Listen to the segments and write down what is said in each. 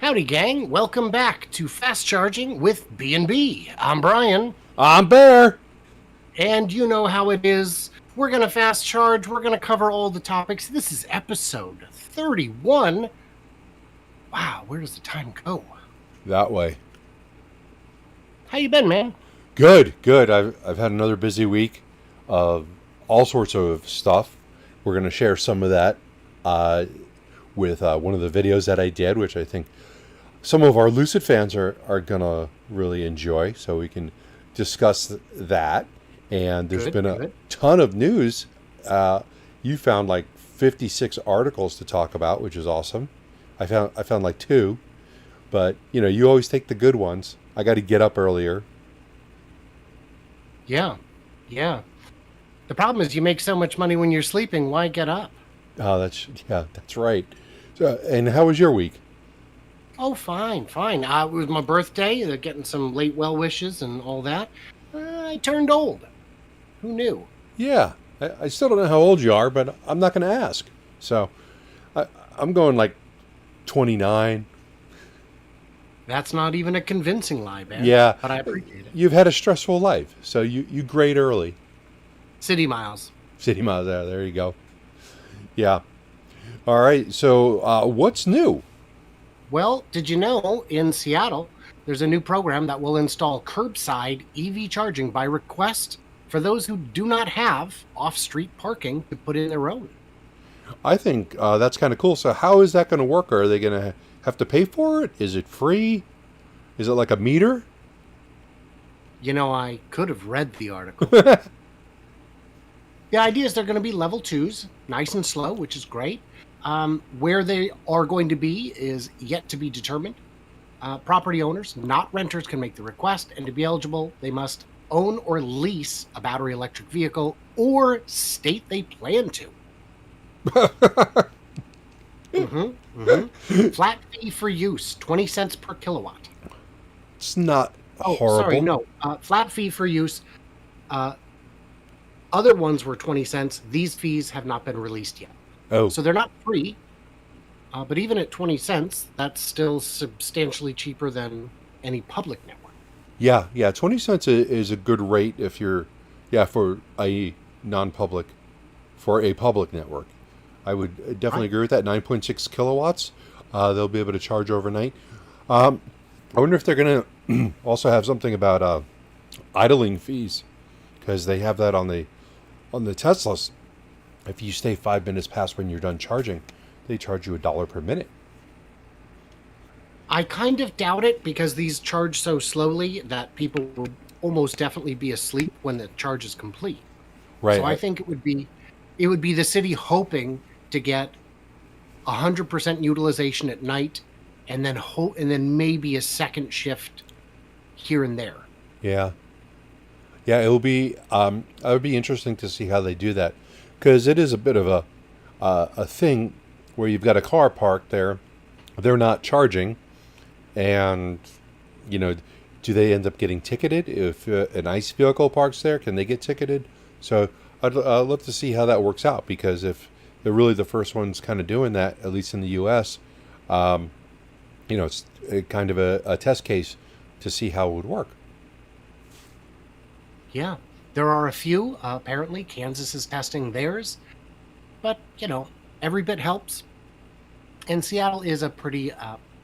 Howdy, gang. Welcome back to Fast Charging with BnB. I'm Brian. I'm Bear. And you know how it is. We're going to fast charge. We're going to cover all the topics. This is episode 31. Wow, where does the time go? That way. How you been, man? Good. I've had another busy week of all sorts of stuff. We're going to share some of that with one of the videos that I did, which I think some of our Lucid fans are going to really enjoy, so we can discuss that. And there's been a ton of news. You found like 56 articles to talk about, which is awesome. I found like 2, but you always take the good ones. I got to get up earlier. Yeah. The problem is you make so much money when you're sleeping. Why get up? Oh, that's right. So, and how was your week? Oh, fine. It was my birthday. Getting some late well wishes and all that. I turned old. Who knew? Yeah, I still don't know how old you are, but I'm not going to ask. So I'm going like 29. That's not even a convincing lie, man. Yeah. But I appreciate it. You've had a stressful life, so you grade early. City miles. There you go. Yeah. All right, so what's new? Well, did you know in Seattle, there's a new program that will install curbside EV charging by request for those who do not have off-street parking to put in their own. I think that's kind of cool. So how is that going to work? Are they going to have to pay for it? Is it free? Is it like a meter? I could have read the article. The idea is they're going to be level 2s, nice and slow, which is great. Where they are going to be is yet to be determined. Property owners, not renters, can make the request, and to be eligible, they must own or lease a battery electric vehicle or state they plan to. Flat fee for use, 20 cents per kilowatt. It's not horrible. Sorry, no. Flat fee for use. Other ones were 20 cents. These fees have not been released yet. Oh. So they're not free. But even at 20 cents, that's still substantially cheaper than any public network. Yeah. 20 cents is a good rate if you're, for a non-public, for a public network. I would definitely agree with that. 9.6 kilowatts. They'll be able to charge overnight. I wonder if they're going to also have something about idling fees, because they have that on the Teslas. If you stay 5 minutes past when you're done charging, they charge you $1 per minute. I kind of doubt it, because these charge so slowly that people will almost definitely be asleep when the charge is complete. Right. So I think it would be the city hoping to get 100% utilization at night, and then maybe a second shift here and there. Yeah, it would be interesting to see how they do that, because it is a bit of a thing where you've got a car parked there, they're not charging, and do they end up getting ticketed if an ICE vehicle parks there? Can they get ticketed? So I'd love to see how that works out, because if they're really the first ones kind of doing that, at least in the U.S., it's kind of a test case to see how it would work. Yeah, there are a few. Apparently, Kansas is testing theirs. But, every bit helps. And Seattle is a pretty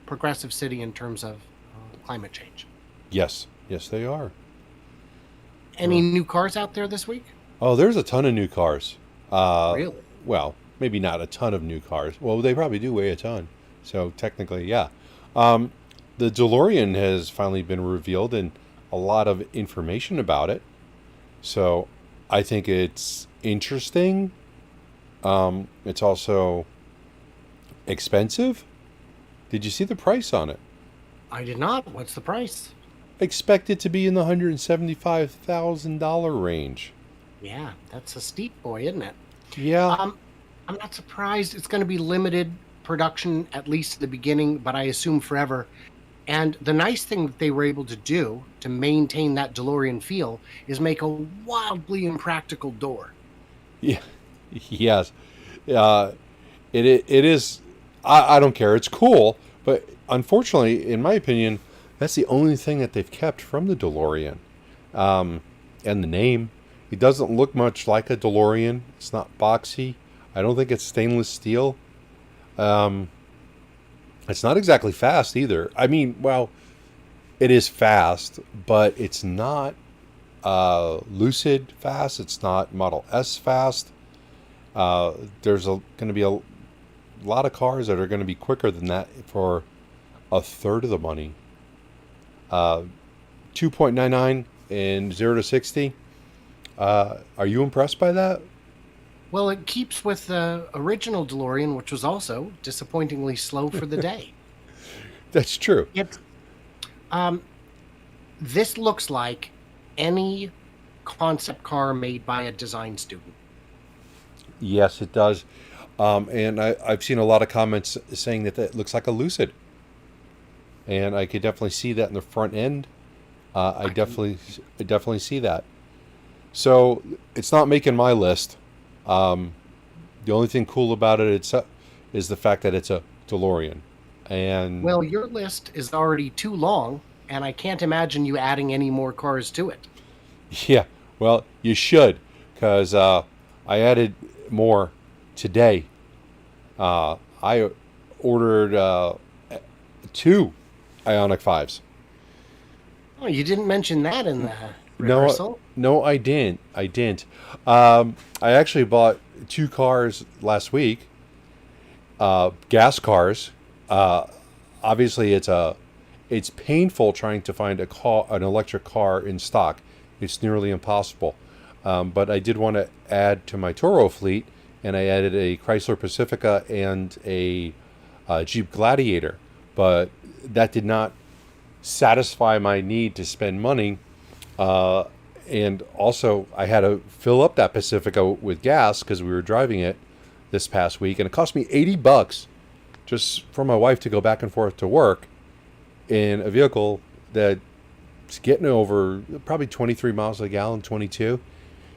progressive city in terms of climate change. Yes, they are. Any new cars out there this week? Oh, there's a ton of new cars. Really? Well, maybe not a ton of new cars. Well, they probably do weigh a ton. So technically, yeah. The DeLorean has finally been revealed, and a lot of information about it. So I think it's interesting. It's also expensive. Did you see the price on it? I did not. What's the price? Expected to be in the $175,000 range. Yeah, that's a steep boy, isn't it? Yeah. I'm not surprised. It's going to be limited production, at least at the beginning, but I assume forever. And the nice thing that they were able to do to maintain that DeLorean feel is make a wildly impractical door. Yeah. Yes. It is. I don't care. It's cool, But unfortunately, in my opinion, that's the only thing that they've kept from the DeLorean. And the name. It doesn't look much like a DeLorean. It's not boxy. I don't think it's stainless steel. It's not exactly fast either. I mean, well, it is fast, but it's not Lucid fast. It's not Model S fast. There's going to be a lot of cars that are going to be quicker than that for a third of the money. 2.99 in 0 to 60. Are you impressed by that? Well, it keeps with the original DeLorean, which was also disappointingly slow for the day. That's true. It, this looks like any concept car made by a design student. Yes, it does. And I've seen a lot of comments saying that it looks like a Lucid. And I could definitely see that in the front end. I definitely see that. So it's not making my list. The only thing cool about it is the fact that it's a DeLorean. And Well, your list is already too long, and I can't imagine you adding any more cars to it. yeah, well, you should, because I added more today. I ordered 2 IONIQ 5s. Oh, you didn't mention that in the No, rehearsal. no, I didn't. I actually bought 2 cars last week. Gas cars. Obviously, it's painful trying to find an electric car in stock. It's nearly impossible. But I did want to add to my Toro fleet, and I added a Chrysler Pacifica and a Jeep Gladiator. But that did not satisfy my need to spend money. And also, I had to fill up that Pacifica with gas because we were driving it this past week, and it cost me $80 just for my wife to go back and forth to work in a vehicle that's getting over probably 23 miles a gallon, 22.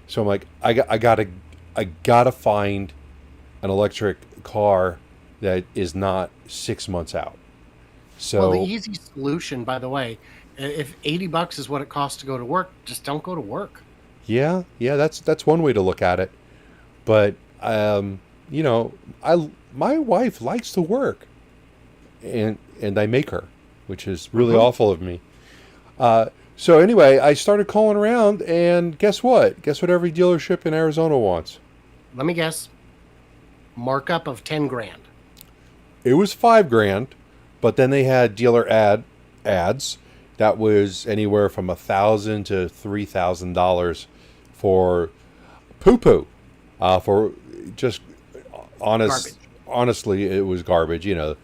So I'm like, I gotta find an electric car that is not 6 months out. Well, the So easy solution, by the way, if $80 is what it costs to go to work, just don't go to work. yeah, that's one way to look at it. But you know, my wife likes to work, and I make her, which is really Mhm. awful of me. So anyway, I started calling around, and guess what? Guess what every dealership in Arizona wants? Let me guess. Markup of 10 grand. It was $5 grand, but then they had dealer ads that was anywhere from $1,000 to $3,000 for poo poo, for just Garbage. honestly, it was garbage. You know,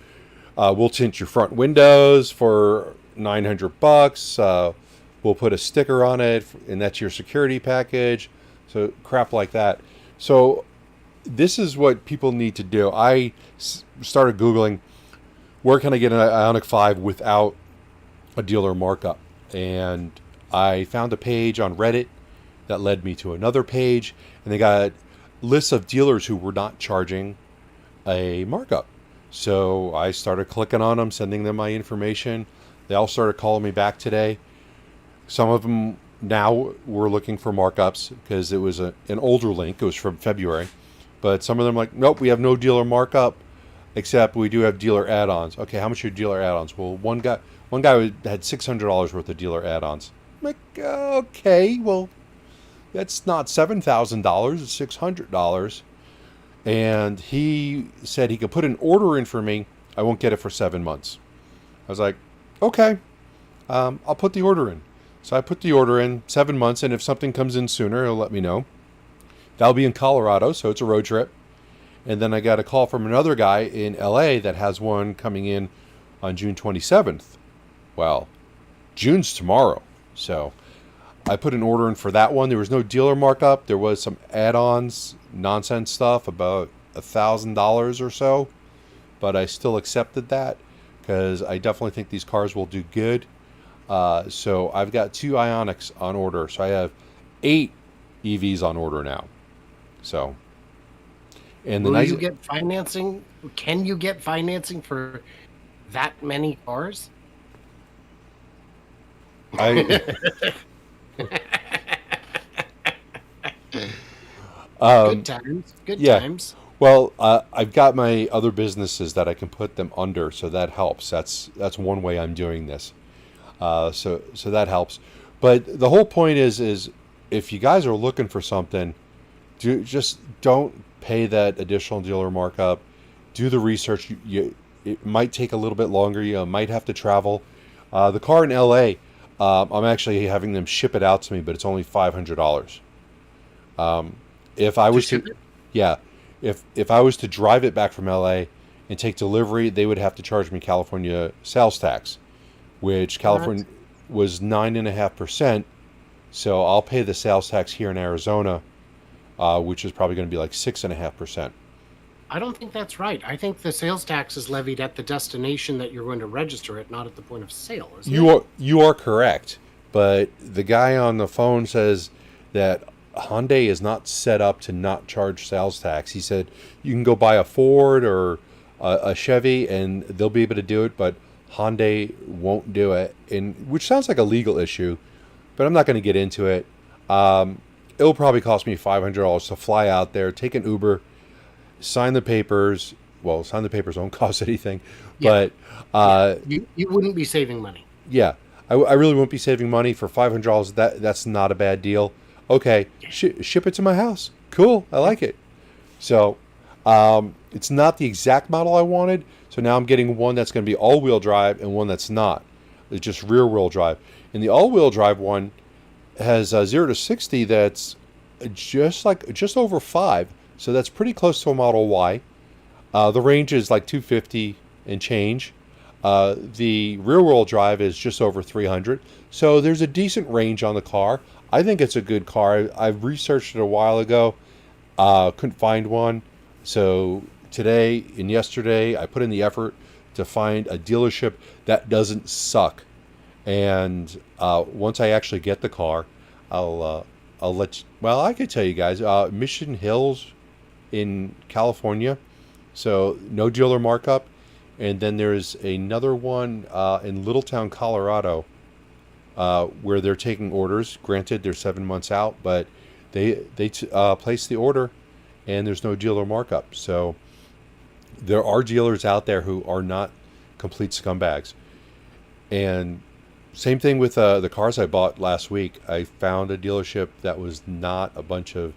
we'll tint your front windows for $900. We'll put a sticker on it, and that's your security package. So crap like that. So this is what people need to do. Started Googling, where can I get an IONIQ 5 without a dealer markup? And I found a page on Reddit that led me to another page, and they got lists of dealers who were not charging a markup. So I started clicking on them, sending them my information. They all started calling me back today. Some of them now were looking for markups because it was an older link. It was from February. But some of them like, nope, we have no dealer markup, except we do have dealer add-ons. Okay, how much are your dealer add-ons? Well, one guy had $600 worth of dealer add-ons. I'm like, okay, well, that's not $7,000, it's $600. And he said he could put an order in for me. I won't get it for 7 months. I was like, okay, I'll put the order in. So I put the order in 7 months, and if something comes in sooner, he'll let me know. That'll be in Colorado, so it's a road trip. And then I got a call from another guy in LA that has one coming in on June 27th. Well, June's tomorrow. So I put an order in for that one. There was no dealer markup. There was some add-ons, nonsense stuff, about $1,000 or so. But I still accepted that because I definitely think these cars will do good. So I've got 2 IONIQs on order. So I have 8 EVs on order now. So, and the Will nice you get financing? Can you get financing for that many cars? I Good times. Good yeah. times. Well, I've got my other businesses that I can put them under, so that helps. That's one way I'm doing this. So that helps. But the whole point is if you guys are looking for something, just don't pay that additional dealer markup. Do the research. It might take a little bit longer. You might have to travel. The car in LA, I'm actually having them ship it out to me, but it's only $500. If I To was ship to, it? yeah, if I was to drive it back from LA and take delivery, they would have to charge me California sales tax, which What? California was 9.5%. So I'll pay the sales tax here in Arizona, which is probably going to be like 6.5%. I don't think that's right. I think the sales tax is levied at the destination that you're going to register it, not at the point of sale, isn't it? You are correct, but the guy on the phone says that Hyundai is not set up to not charge sales tax. He said you can go buy a Ford or a Chevy and they'll be able to do it, but Hyundai won't do it, and which sounds like a legal issue, but I'm not going to get into it. It'll probably cost me $500 to fly out there, take an Uber, sign the papers. Well, sign the papers won't cost anything, Yeah. but Yeah. uh, You wouldn't be saving money. yeah, I really won't be saving money for $500. That's not a bad deal. Okay, Yeah. ship it to my house. Cool, I like it. So it's not the exact model I wanted. So now I'm getting one that's going to be all-wheel drive and one that's not. It's just rear-wheel drive. And the all-wheel drive one has 0 to 60 that's just over 5. So that's pretty close to a Model Y. The range is like 250 and change. The rear-wheel drive is just over 300. So there's a decent range on the car. I think it's a good car. I researched it a while ago. Couldn't find one. So today and yesterday, I put in the effort to find a dealership that doesn't suck. And once I actually get the car, I'll let you, well, I could tell you guys, Mission Hills in California. So no dealer markup. And then there's another one in Littletown, Colorado, where they're taking orders. Granted, they're 7 months out, but they place the order, and there's no dealer markup. So there are dealers out there who are not complete scumbags. And same thing with the cars I bought last week. I found a dealership that was not a bunch of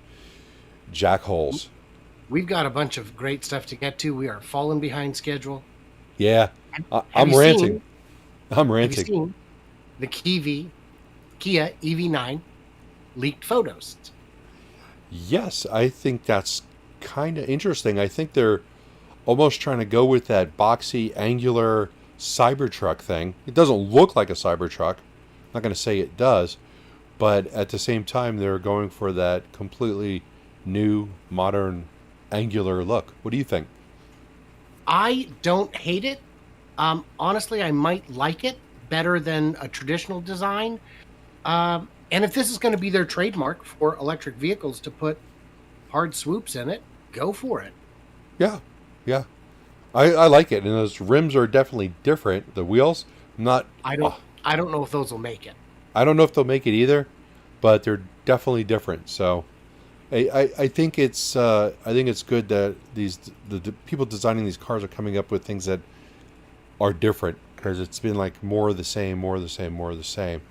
jackholes. We've got a bunch of great stuff to get to. We are falling behind schedule. Yeah, Have I'm you ranting. seen? I'm Have you ranting. seen the Kia EV9 leaked photos? Yes, I think that's kind of interesting. I think they're almost trying to go with that boxy, angular Cybertruck thing. It doesn't look like a Cybertruck. I'm not going to say it does, but at the same time, they're going for that completely new, modern, angular look. What do you think? I don't hate it. Honestly, I might like it better than a traditional design. And if this is going to be their trademark for electric vehicles to put hard swoops in it, go for it. Yeah, yeah. I like it, and those rims are definitely different. The wheels, not. I don't. I don't know if those will make it. I don't know if they'll make it either, but they're definitely different. So, I think it's good that the people designing these cars are coming up with things that are different, because it's been like more of the same, more of the same, more of the same,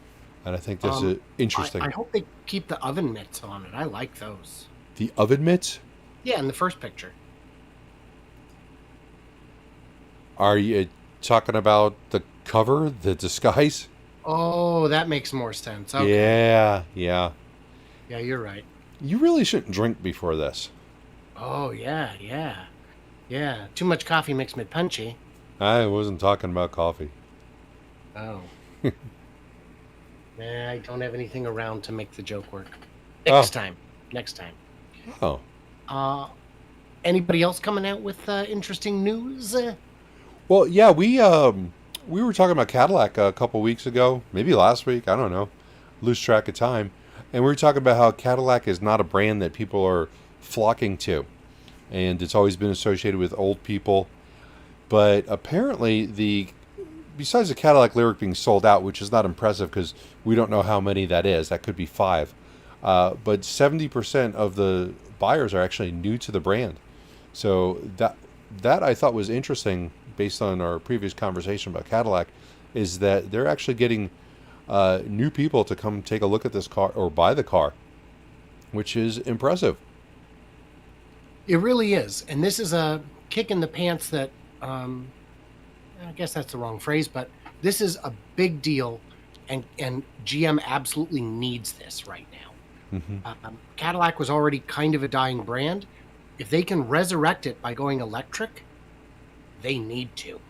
and I think this is interesting. I hope they keep the oven mitts on it. I like those. The oven mitts. Yeah, in the first picture. Are you talking about the cover, the disguise? Oh, that makes more sense. Okay. Yeah, yeah. Yeah, you're right. You really shouldn't drink before this. Oh, yeah, yeah. Yeah, too much coffee makes me punchy. I wasn't talking about coffee. Oh. Nah, I don't have anything around to make the joke work. Oh. Next time. Next time. Oh. Anybody else coming out with interesting news? Well, yeah, we were talking about Cadillac a couple weeks ago, maybe last week, I don't know. Lose track of time. And we were talking about how Cadillac is not a brand that people are flocking to. And it's always been associated with old people. But apparently, besides the Cadillac Lyriq being sold out, which is not impressive because we don't know how many that is. That could be 5. But 70% of the buyers are actually new to the brand. So that I thought was interesting based on our previous conversation about Cadillac, is that they're actually getting new people to come take a look at this car or buy the car, which is impressive. It really is. And this is a kick in the pants that, I guess that's the wrong phrase, but this is a big deal. And GM absolutely needs this right now. Cadillac was already kind of a dying brand. If they can resurrect it by going electric, they need to.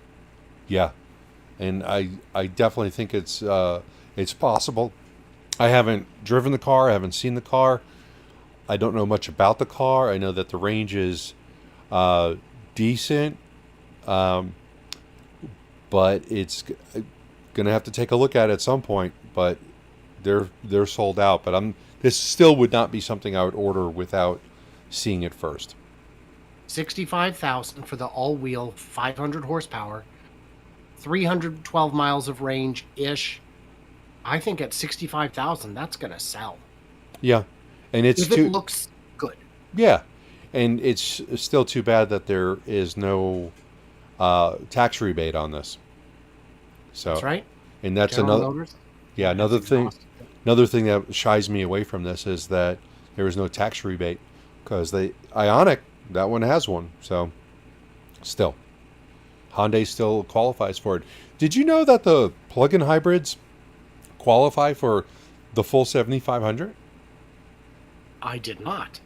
Yeah, and I definitely think it's possible. I haven't driven the car. I haven't seen the car. I don't know much about the car. I know that the range is decent, but it's going to have to take a look at it at some point. But they're sold out. But this still would not be something I would order without seeing it first. $65,000 for the all-wheel, 500 horsepower, 312 miles of range ish. I think at $65,000, that's going to sell. Yeah, and if it looks good. Yeah, and it's still too bad that there is no tax rebate on this. So that's right. And that's General another. Motors? Yeah, another thing. Another thing that shies me away from this is that there is no tax rebate because IONIQ, that one has one. So still, Hyundai still qualifies for it. Did you know that the plug-in hybrids qualify for the full 7,500? I did not.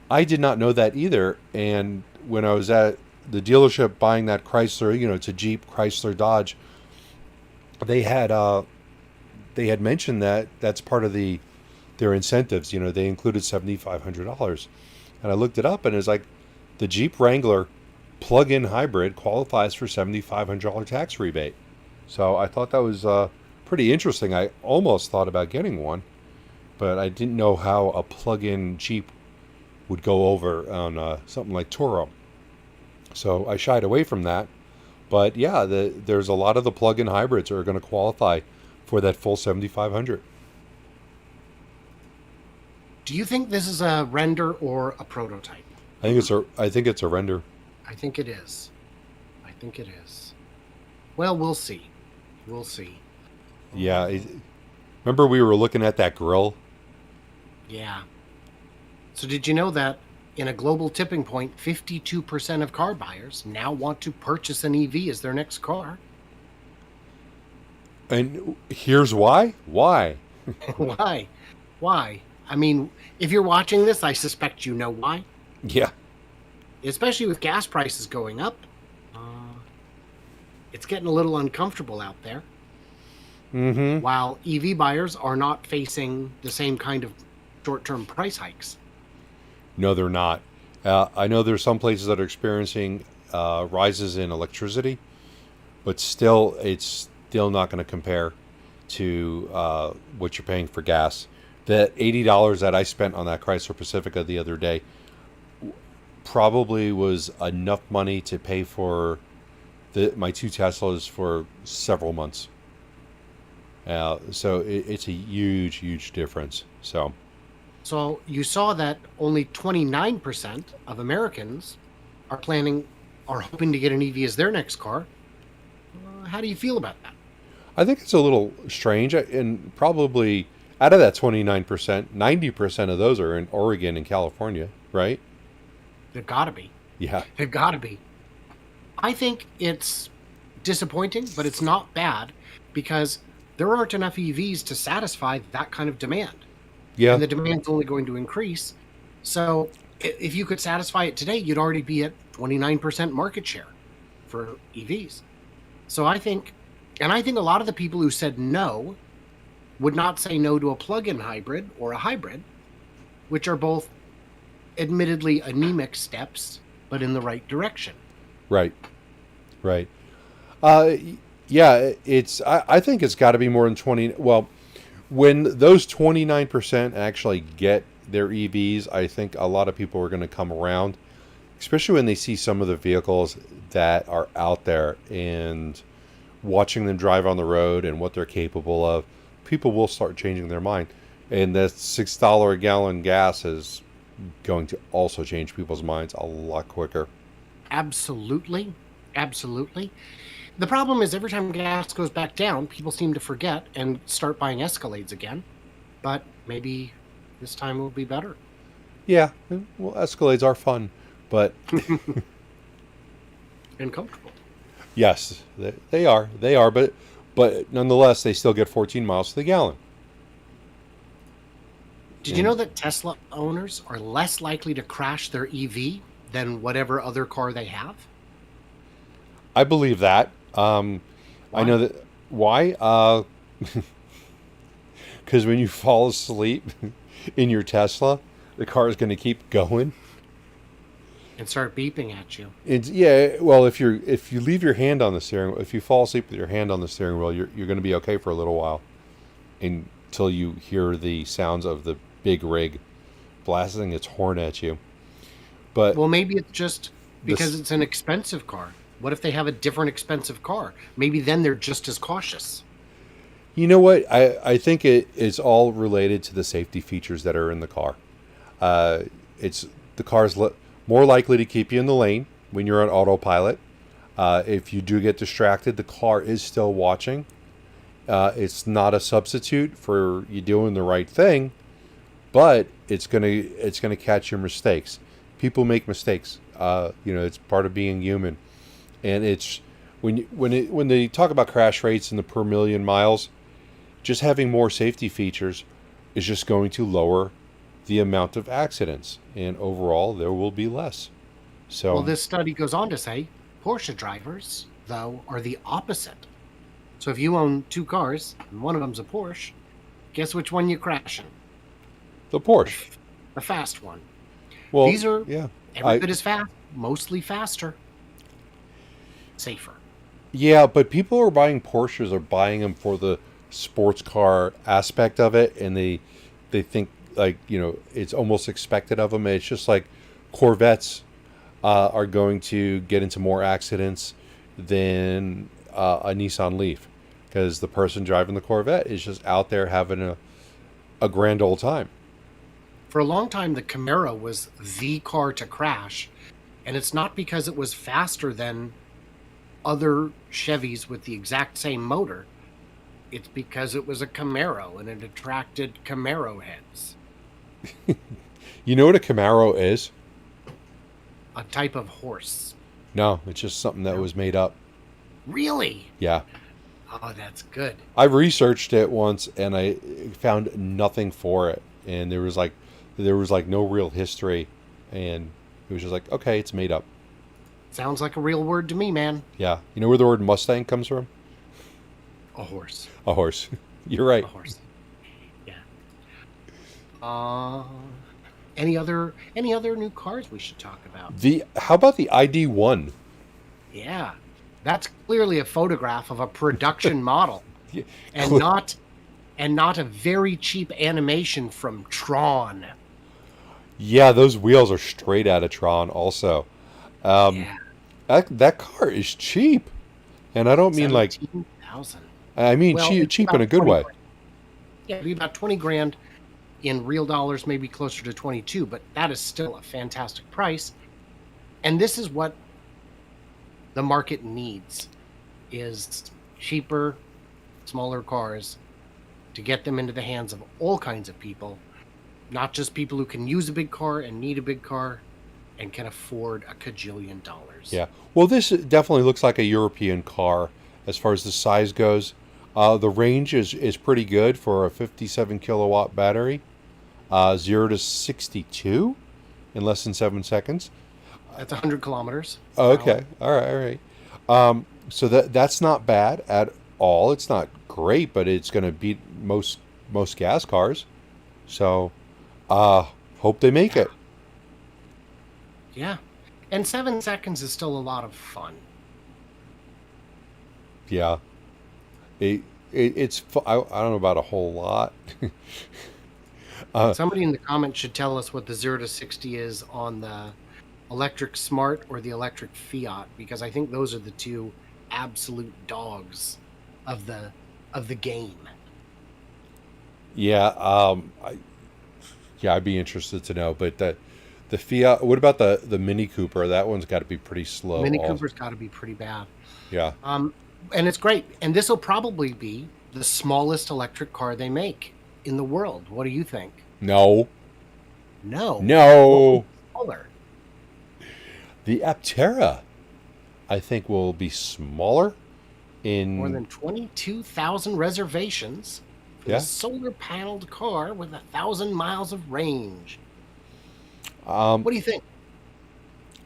I did not know that either. And when I was at the dealership buying that Chrysler, it's a Jeep, Chrysler, Dodge, they had mentioned that that's part of their incentives. They included $7,500, and I looked it up, and it's like the Jeep Wrangler plug-in hybrid qualifies for $7,500 tax rebate. So I thought that was pretty interesting. I almost thought about getting one, but I didn't know how a plug-in Jeep would go over on something like Toro. So I shied away from that. But yeah, there's a lot of the plug-in hybrids are going to qualify for that full 7,500. Do you think this is a render or a prototype? I think it's a render. I think it is. Well, we'll see. Yeah. Remember we were looking at that grill? Yeah. So did you know that in a global tipping point, 52% of car buyers now want to purchase an EV as their next car? And here's why. Why? Why? I mean, if you're watching this, I suspect you know why. Yeah. Especially with gas prices going up. It's getting a little uncomfortable out there. Mm-hmm. While EV buyers are not facing the same kind of short-term price hikes. No, they're not. I know there's some places that are experiencing rises in electricity, but still, it's still not going to compare to what you're paying for gas. The $80 that I spent on that Chrysler Pacifica the other day probably was enough money to pay for my 2 Teslas for several months. So it's a huge, huge difference. So you saw that only 29% of Americans are hoping to get an EV as their next car. How do you feel about that? I think it's a little strange, and probably out of that 29%, 90% of those are in Oregon and California, right? They've got to be. Yeah. They've got to be. I think it's disappointing, but it's not bad because there aren't enough EVs to satisfy that kind of demand. Yeah. And the demand's only going to increase. So if you could satisfy it today, you'd already be at 29% market share for EVs. So I think a lot of the people who said no would not say no to a plug-in hybrid or a hybrid, which are both admittedly anemic steps, but in the right direction. Right. Yeah, I think it's got to be more than 20. Well, when those 29% actually get their EVs, I think a lot of people are going to come around, especially when they see some of the vehicles that are out there and watching them drive on the road and what they're capable of, people will start changing their mind. And that $6 a gallon gas is going to also change people's minds a lot quicker. Absolutely. Absolutely. The problem is every time gas goes back down, people seem to forget and start buying Escalades again. But maybe this time will be better. Yeah, well, Escalades are fun, but And comfortable. yes, they are. They are, but nonetheless, they still get 14 miles to the gallon. Did you know that Tesla owners are less likely to crash their EV than whatever other car they have? I believe that. I know that. Why? Because when you fall asleep in your Tesla, the car is going to keep going. And start beeping at you. Well, if you leave your hand on the steering, if you fall asleep with your hand on the steering wheel, you're going to be okay for a little while, until you hear the sounds of the big rig blasting its horn at you. But Well, maybe it's just because it's an expensive car. What if they have a different expensive car? Maybe then they're just as cautious. you know what? I think it is all related to the safety features that are in the car. It's the car's more likely to keep you in the lane when you're on autopilot. If you do get distracted, the car is still watching. It's not a substitute for you doing the right thing, but it's gonna catch your mistakes. People make mistakes. It's part of being human, and it's when they talk about crash rates in the per million miles, just having more safety features is just going to lower the amount of accidents, and overall there will be less. So, Well, this study goes on to say Porsche drivers, though, are the opposite. So if you own two cars and one of them's a Porsche, guess which one you're crashing? the Porsche. The fast one. Well, These are yeah, every bit as fast, mostly faster, safer. yeah, but people who are buying Porsches are buying them for the sports car aspect of it, and they think, like, it's almost expected of them. It's just like Corvettes are going to get into more accidents than a Nissan Leaf, because the person driving the Corvette is just out there having a grand old time. For a long time, the Camaro was the car to crash, and it's not because it was faster than other Chevys with the exact same motor. It's because it was a Camaro and it attracted Camaro heads. You know what a Camaro is? A type of horse. No, it's just something that was made up. Really? Yeah. Oh, that's good. I researched it once and I found nothing for it, and there was like no real history, and it was just like, okay, it's made up. Sounds like a real word to me, man. Yeah. You know where the word Mustang comes from? A horse. A horse. You're right. A horse. Yeah. Any other new cars we should talk about? How about the ID.1? Yeah. That's clearly a photograph of a production model, Yeah. and not a very cheap animation from Tron. Yeah, those wheels are straight out of Tron also. Yeah. That car is cheap. And I don't mean like 17,000. I mean Well, cheap, it's cheap in about a good 20 way. grand. Yeah, it'd be about 20 grand in real dollars, maybe closer to 22, but that is still a fantastic price. And this is what the market needs, is cheaper, smaller cars to get them into the hands of all kinds of people, not just people who can use a big car and need a big car and can afford a cajillion dollars. Yeah. Well, this definitely looks like a European car as far as the size goes. The range is pretty good for a 57 kilowatt battery. 0 to 62 in less than 7 seconds. That's 100 kilometers. Oh, okay. All right. All right. So that's not bad at all. It's not great, but it's going to beat most gas cars. So, hope they make it. Yeah. And 7 seconds is still a lot of fun. Yeah. I don't know about a whole lot. Somebody in the comments should tell us what the 0 to 60 is on the electric Smart or the electric Fiat, because I think those are the two absolute dogs of the game. Yeah, I'd be interested to know. But the Fiat, what about the Mini Cooper? That one's got to be pretty slow. Mini also. Cooper's got to be pretty bad. Yeah. And it's great. And this will probably be the smallest electric car they make in the world. What do you think? No. No. Smaller. The Aptera, I think, will be smaller. More than 22,000 reservations for a solar paneled car with 1,000 miles of range. What do you think?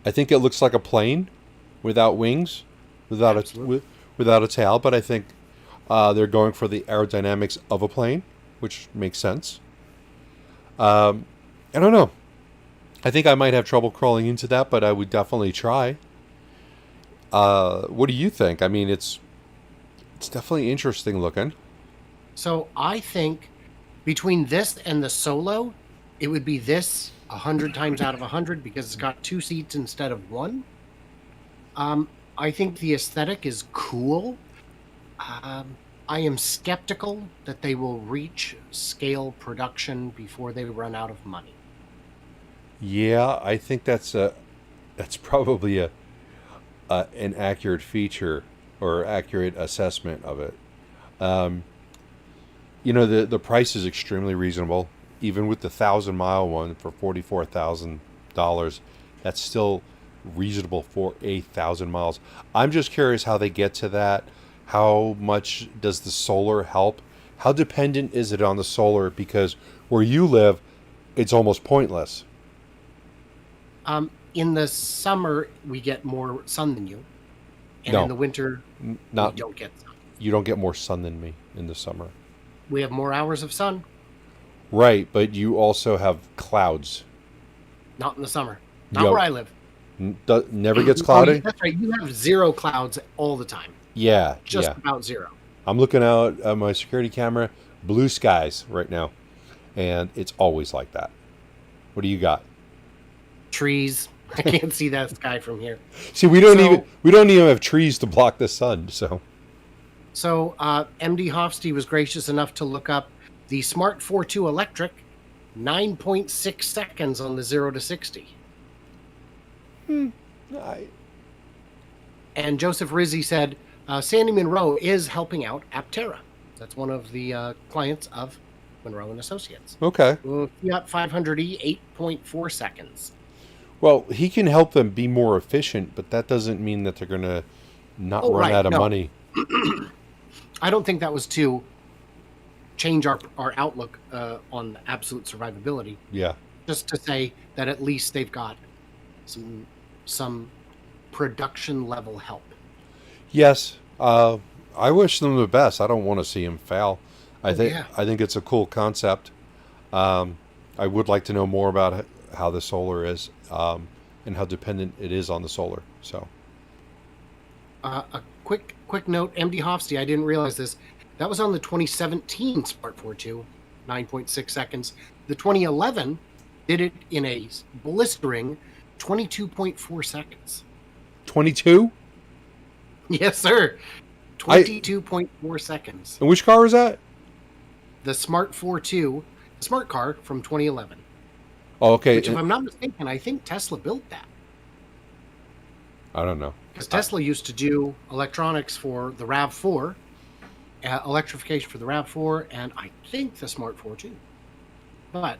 I think it looks like a plane without wings, without a tail. But I think they're going for the aerodynamics of a plane, which makes sense. I don't know. I think I might have trouble crawling into that, but I would definitely try. What do you think? I mean, it's definitely interesting looking. So I think between this and the Solo, it would be this 100 times out of 100 because it's got 2 seats instead of 1. I think the aesthetic is cool. I am skeptical that they will reach scale production before they run out of money. Yeah, I think that's probably an accurate feature or accurate assessment of it. The price is extremely reasonable, even with the 1,000-mile one for $44,000. That's still reasonable for 1,000 miles. I'm just curious how they get to that. How much does the solar help? How dependent is it on the solar? Because where you live, it's almost pointless. In the summer, we get more sun than you. And in the winter, we don't get sun. You don't get more sun than me in the summer. We have more hours of sun. Right, but you also have clouds. Not in the summer. Not where I live. Never gets cloudy? That's right. You have 0 clouds all the time. Yeah. Just about 0. I'm looking out at my security camera. Blue skies right now. And it's always like that. What do you got? Trees. I can't see that sky from here. See, we don't even have trees to block the sun. So MD Hofsty was gracious enough to look up the Smart 4.2 electric, 9.6 seconds on the 0 to 60. And Joseph Rizzi said Sandy Monroe is helping out Aptera. That's one of the clients of Monroe and Associates. Okay. Fiat 500e, 8.4 seconds. Well, he can help them be more efficient, but that doesn't mean that they're going to not run out of money. I don't think that was to change our outlook on absolute survivability. Yeah. Just to say that at least they've got some production level help. Yes. I wish them the best. I don't want to see him fail. I think it's a cool concept. I would like to know more about how the solar is and how dependent it is on the solar. So, a quick note, MD Hofsty, I didn't realize this. That was on the 2017 Smart 4.2, 9.6 seconds. The 2011 did it in a blistering 22.4 seconds. 22? Yes, sir. 22.4 seconds. And which car was that? The Smart 4.2, the smart car from 2011. Oh, okay. Which, if I'm not mistaken, I think Tesla built that. I don't know. Because Tesla used to do electronics for the RAV4, electrification for the RAV4, and I think the Smart 4.2. But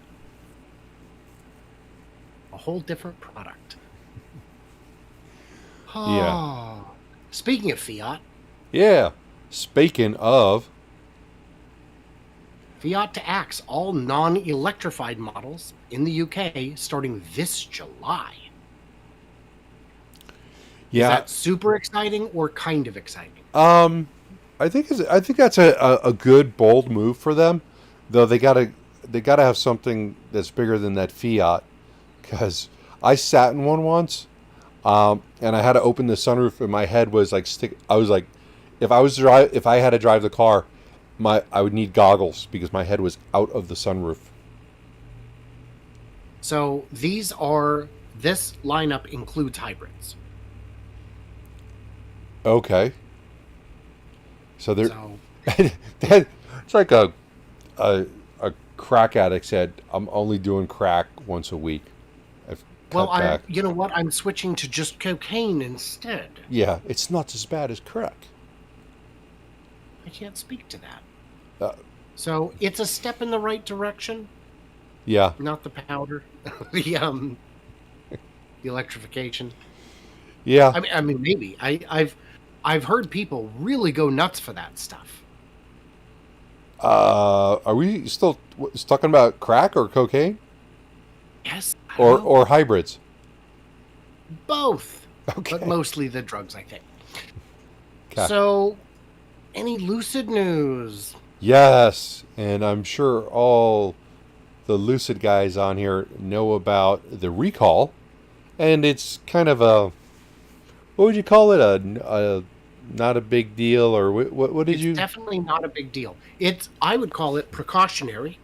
a whole different product. Yeah. Speaking of Fiat. Yeah. Speaking of Fiat to axe all non-electrified models in the UK starting this July. Yeah. Is that super exciting or kind of exciting? I think that's a good bold move for them, though they gotta have something that's bigger than that Fiat, because I sat in one once, and I had to open the sunroof, and my head was like I was like, if I had to drive the car, I would need goggles because my head was out of the sunroof. So these are This lineup includes hybrids. Okay. So they're So that, it's like a crack addict said, I'm only doing crack once a week. I've well, cut back. you know what? I'm switching to just cocaine instead. Yeah, it's not as bad as crack. I can't speak to that. Uh, So it's a step in the right direction. yeah. Not the powder, the electrification. Yeah. I mean, maybe I've heard people really go nuts for that stuff. Are we still talking about crack or cocaine Yes, I don't know. or hybrids? Both, Okay. but mostly the drugs, I think. Okay. So, any Lucid news? Yes, and I'm sure all the Lucid guys on here know about the recall, and it's kind of a, what would you call it? A not a big deal, or what did It's you? definitely not a big deal. I would call it precautionary.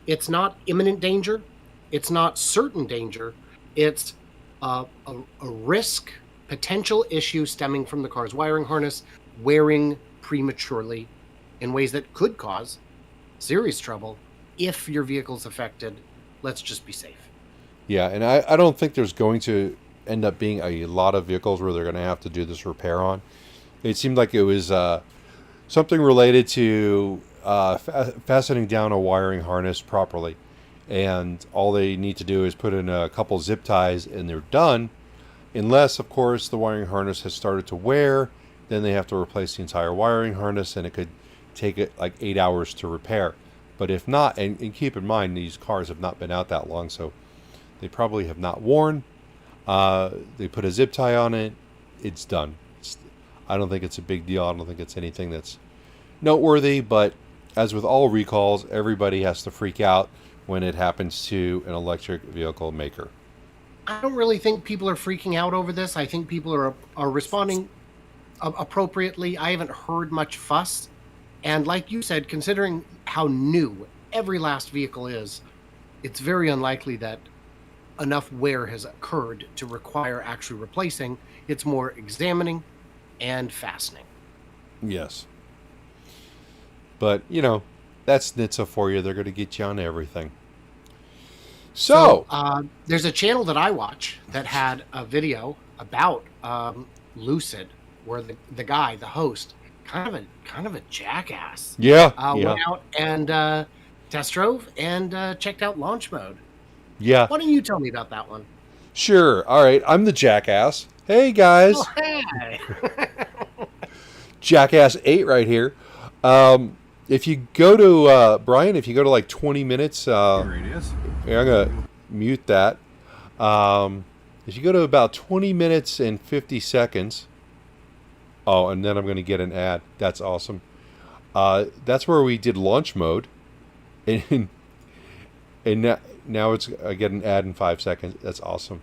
It's not imminent danger. It's not certain danger. It's a risk, potential issue stemming from the car's wiring harness wearing prematurely in ways that could cause serious trouble if your vehicle's affected. Let's just be safe. Yeah, and I don't think there's going to end up being a lot of vehicles where they're going to have to do this repair on. It seemed like it was something related to fastening down a wiring harness properly. And all they need to do is put in a couple zip ties and they're done. Unless, of course, the wiring harness has started to wear, then they have to replace the entire wiring harness and it could take it like 8 hours to repair. But if not, and keep in mind, these cars have not been out that long, so they probably have not worn. They put a zip tie on it, it's done. I don't think it's a big deal. I don't think it's anything that's noteworthy, but as with all recalls, everybody has to freak out when it happens to an electric vehicle maker. I don't really think people are freaking out over this. I think people are responding appropriately. I haven't heard much fuss. And like you said, considering how new every last vehicle is, it's very unlikely that enough wear has occurred to require actually replacing. It's more examining and fastening. Yes. But, that's NHTSA for you. They're going to get you on everything. So there's a channel that I watch that had a video about Lucid, where the guy, the host, kind of a jackass. yeah. Went out and test drove and checked out launch mode. Yeah. Why don't you tell me about that one? Sure. All right. I'm the jackass. Hey, guys. Oh, hey. Jackass 8 right here. If you go to, Brian, if you go to like 20 minutes, Here it is. here, I'm going to mute that. If you go to about 20 minutes and 50 seconds, oh, and then I'm going to get an ad. That's awesome. That's where we did launch mode. And now it's, I get an ad in 5 seconds. That's awesome.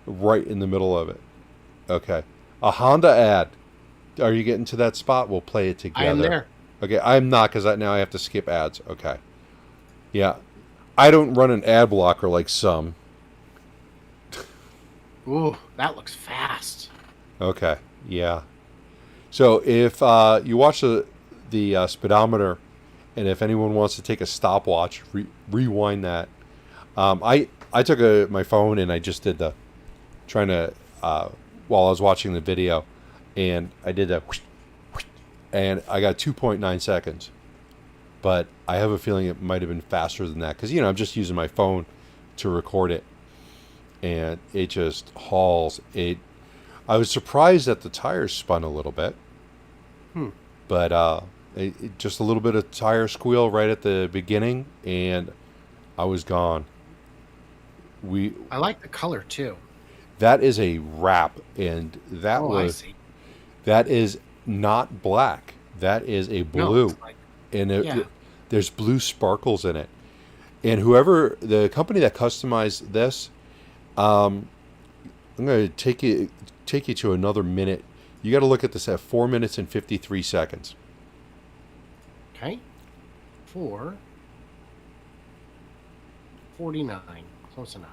Right in the middle of it. Okay. A Honda ad. Are you getting to that spot? We'll play it together. I am there. Okay, I'm not because now I have to skip ads. Okay. Yeah. I don't run an ad blocker like some. Ooh, that looks fast. Okay. Yeah. So if you watch the speedometer, and if anyone wants to take a stopwatch, rewind that. I took my phone and I just did the trying to while I was watching the video, and I did that, and I got 2.9 seconds. But I have a feeling it might have been faster than that because I'm just using my phone to record it, and it just hauls it. I was surprised that the tires spun a little bit, but just a little bit of tire squeal right at the beginning, and I was gone. I like the color too. That is a wrap, and I see. that is not black. That is a blue, No, it's like, and yeah. there's blue sparkles in it. And whoever the company that customized this, I'm going to take you to another minute. You got to look at this at 4 minutes and 53 seconds. Okay. 4:49. Close enough.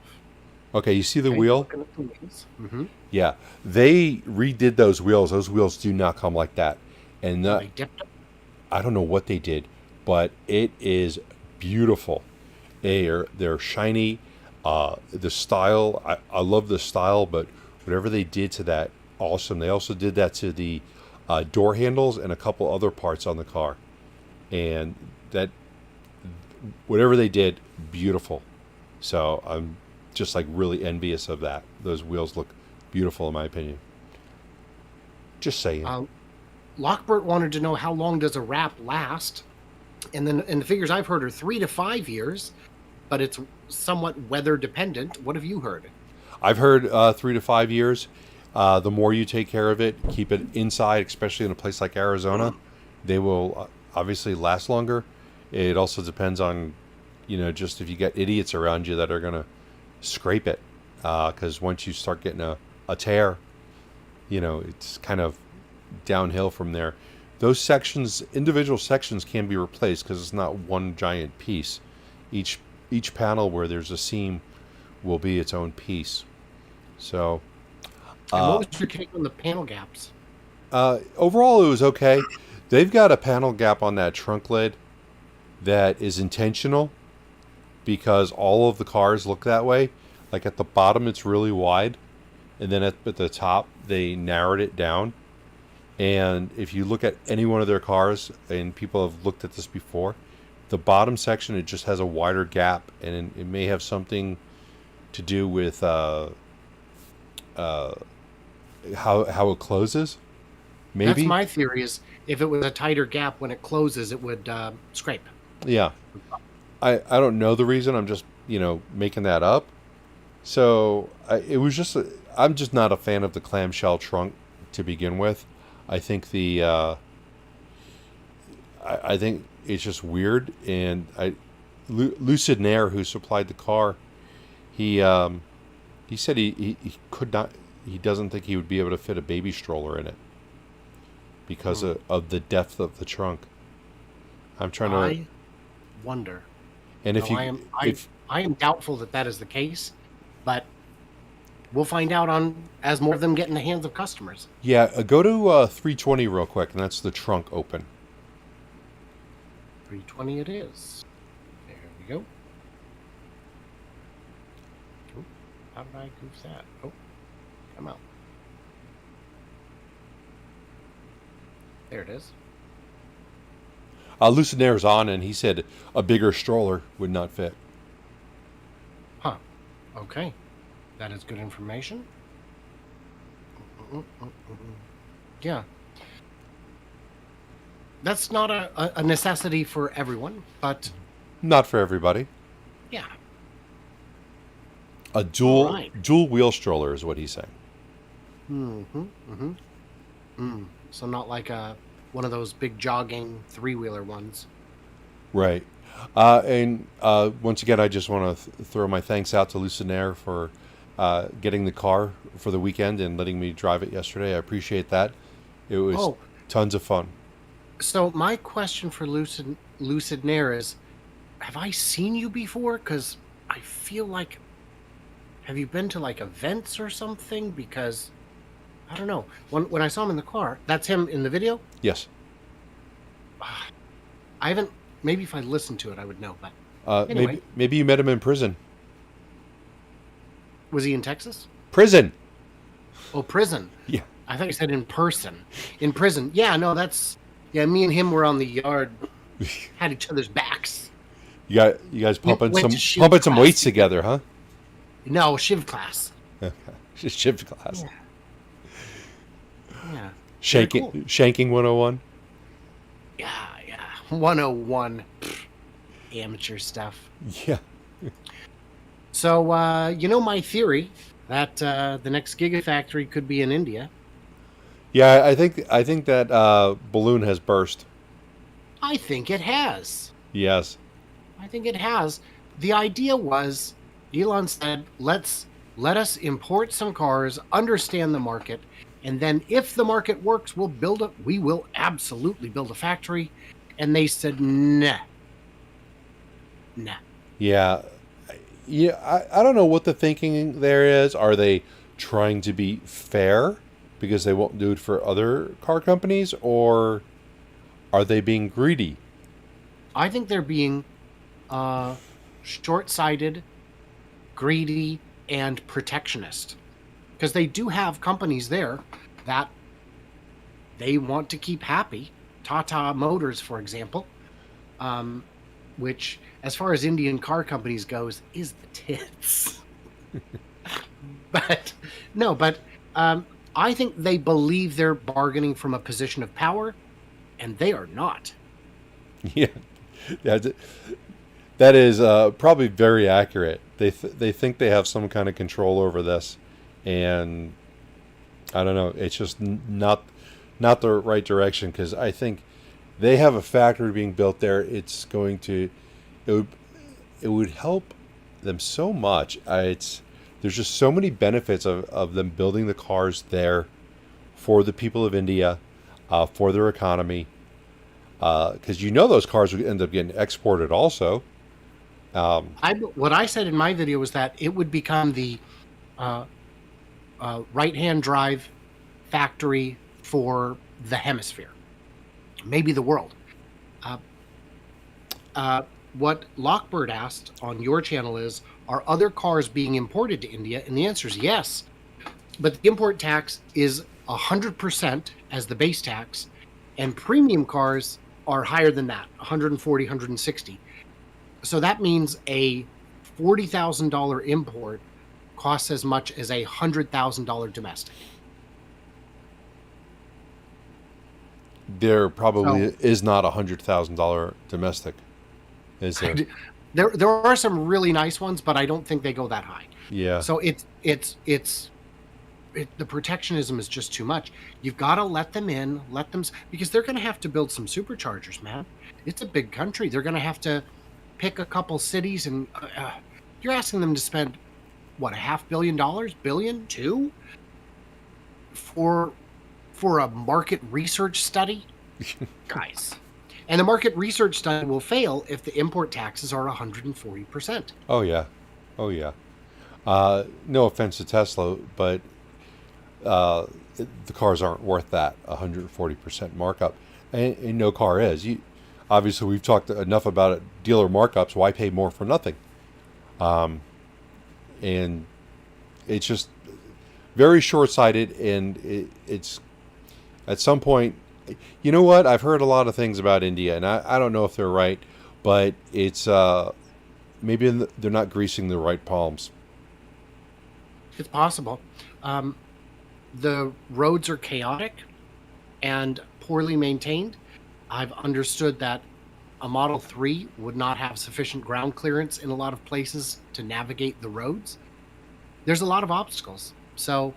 Okay, you see the Okay, wheel? looking at the wheels. Mm-hmm. Yeah, they redid those wheels. Those wheels do not come like that, and Oh, they dipped them. I don't know what they did, but it is beautiful. They're shiny. The style, I love the style, but whatever they did to that, awesome. They also did that to the door handles and a couple other parts on the car, and that whatever they did, beautiful. So I'm just like really envious of that. Those wheels look beautiful in my opinion. Just saying. Lockbert wanted to know how long does a wrap last, and the figures I've heard are 3 to 5 years, but it's somewhat weather dependent. What have you heard? I've heard 3 to 5 years. The more you take care of it, keep it inside, especially in a place like Arizona, they will obviously last longer. It also depends on, just if you get idiots around you that are going to scrape it. Because once you start getting a tear, it's kind of downhill from there. Those sections, individual sections, can be replaced because it's not one giant piece. Each panel where there's a seam will be its own piece. So, And what was your take on the panel gaps? overall, it was okay. They've got a panel gap on that trunk lid that is intentional because all of the cars look that way. Like at the bottom, it's really wide, and then at the top, they narrowed it down. And if you look at any one of their cars, and people have looked at this before, the bottom section, it just has a wider gap, and it may have something to do with how it closes. Maybe. That's my theory. Is if it was a tighter gap when it closes, it would scrape. Yeah. I don't know the reason. I'm just, making that up. So I'm just not a fan of the clamshell trunk to begin with. I think I think it's just weird. And Lucid Air, who supplied the car, he said he could not, he doesn't think he would be able to fit a baby stroller in it because of the depth of the trunk. I'm trying to. I wonder. And if No, you, I am doubtful that is the case, but we'll find out as more of them get in the hands of customers. yeah, go to 320 real quick, and that's the trunk open. 320 it is. There we go. Oh, how did I goof that? Oh, come out. There it is. Lucid Air's on, and he said a bigger stroller would not fit. Huh. Okay. That is good information. Yeah. That's not a necessity for everyone, but Not for everybody. yeah. A dual Alright. dual wheel stroller is what he's saying. So not like one of those big jogging 3-wheeler ones. Right. And once again, I just want to throw my thanks out to Lucid Air for getting the car for the weekend and letting me drive it yesterday. I appreciate that. It was tons of fun. So my question for Lucid Air is, have I seen you before? Because I feel like, have you been to like events or something? Because I don't know. When I saw him in the car, that's him in the video. Yes. I haven't. Maybe if I listened to it, I would know. But anyway, maybe you met him in prison. was he in Texas? Prison. Oh, prison. Yeah. I thought you said in person. In prison. Yeah. No, that's. Yeah. Me and him were on the yard, had each other's backs. You guys pumping went to some shiv some class weights together, huh? No, shiv class. Just shift class. Yeah. Shanking Cool. Shanking 101. Yeah. 101. Amateur stuff. Yeah. So, my theory that the next Gigafactory could be in India. Yeah, I think that balloon has burst. I think it has. Yes. I think it has. The idea was, Elon said, let us import some cars, understand the market, and then if the market works, we will absolutely build a factory. And they said, nah. Yeah. Yeah, I don't know what the thinking there is. Are they trying to be fair because they won't do it for other car companies, or are they being greedy? I think they're being uh, short-sighted, greedy, and protectionist, because they do have companies there that they want to keep happy. Tata Motors, for example, um, which, as far as Indian car companies goes, is the tits. But no, but I think they believe they're bargaining from a position of power, and they are not. Yeah, yeah, that is probably very accurate. They think they have some kind of control over this, and I don't know. It's just not the right direction, because I think they have a factory being built there. It's going to it would it would help them so much. It's there's just so many benefits of them building the cars there for the people of India, for their economy, because those cars would end up getting exported also. What I said in my video was that it would become the uh, right-hand drive factory for the hemisphere, maybe the world. Uh, what Lockbird asked on your channel is, are other cars being imported to India? And the answer is yes. But the import tax is 100% as the base tax, and premium cars are higher than that, 140, 160. So that means a $40,000 import costs as much as a $100,000 domestic. There probably is not $100,000 domestic, is there? There are some really nice ones, but I don't think they go that high. Yeah. So the protectionism is just too much. You've got to let them in, because they're going to have to build some superchargers, man. It's a big country. They're going to have to pick a couple cities, and you're asking them to spend what, $500 million, billion, two, for a market research study, guys. And the market research study will fail if the import taxes are 140%. Oh yeah. Oh yeah. No offense to Tesla, but the cars aren't worth that 140% markup, and no car is. Obviously, we've talked enough about it. Dealer markups. Why pay more for nothing? And it's just very short-sighted, and it's at some point. You know what? I've heard a lot of things about India, and I don't know if they're right, but it's maybe they're not greasing the right palms. It's possible. The roads are chaotic and poorly maintained. I've understood that a Model 3 would not have sufficient ground clearance in a lot of places to navigate the roads. There's a lot of obstacles. So,